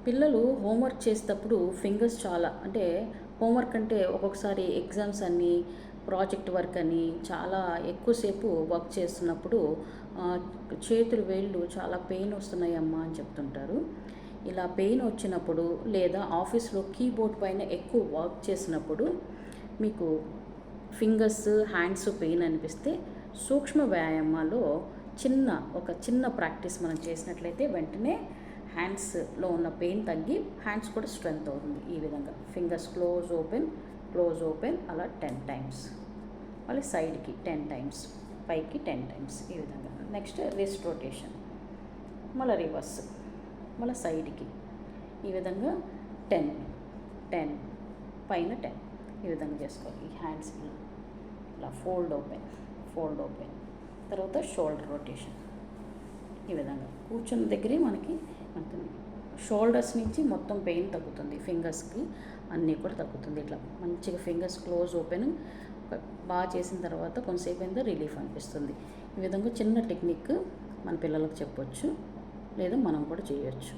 పిల్లలు హోంవర్క్ చేసేటప్పుడు ఫింగర్స్ చాలా అంటే హోంవర్క్ అంటే ఒక్కొక్కసారి ఎగ్జామ్స్ అని ప్రాజెక్ట్ వర్క్ అని చాలా ఎక్కువసేపు వర్క్ చేస్తున్నప్పుడు ఆ, చేతులు వేళ్ళు చాలా పెయిన్ వస్తున్నాయమ్మా అని చెప్తుంటారు. ఇలా పెయిన్ వచ్చినప్పుడు లేదా ఆఫీస్లో కీబోర్డ్ పైన ఎక్కువ వర్క్ చేసినప్పుడు మీకు ఫింగర్స్ హ్యాండ్స్ పెయిన్ అనిపిస్తే సూక్ష్మ వ్యాయామాల్లో ఒక చిన్న ప్రాక్టీస్ మనం చేసినట్లయితే వెంటనే హ్యాండ్స్లో ఉన్న పెయిన్ తగ్గి హ్యాండ్స్ కూడా స్ట్రెంగ్త్ అవుతుంది. ఈ విధంగా ఫింగర్స్ క్లోజ్ ఓపెన్ అలా 10 టైమ్స్, మళ్ళీ సైడ్కి 10 టైమ్స్, పైకి 10 టైమ్స్. ఈ విధంగా నెక్స్ట్ రిస్ట్ రొటేషన్, మళ్ళీ రివర్స్, మళ్ళీ సైడ్కి. ఈ విధంగా 10 10 పైన 10 ఈ విధంగా చేసుకోవాలి. ఈ హ్యాండ్స్ ఇలా ఫోల్డ్ ఓపెన్ తర్వాత షోల్డర్ రొటేషన్. ఈ విధంగా కూర్చున్న దగ్గరే మనకి షోల్డర్స్ నుంచి మొత్తం పెయిన్ తగ్గుతుంది, ఫింగర్స్కి అన్నీ కూడా తగ్గుతుంది. ఇట్లా మంచిగా ఫింగర్స్ క్లోజ్ ఓపెన్ బాగా చేసిన తర్వాత కొంతసేపు అయినా రిలీఫ్ అనిపిస్తుంది. ఈ విధంగా చిన్న టెక్నిక్ మన పిల్లలకు చెప్పొచ్చు, లేదా మనం కూడా చేయొచ్చు.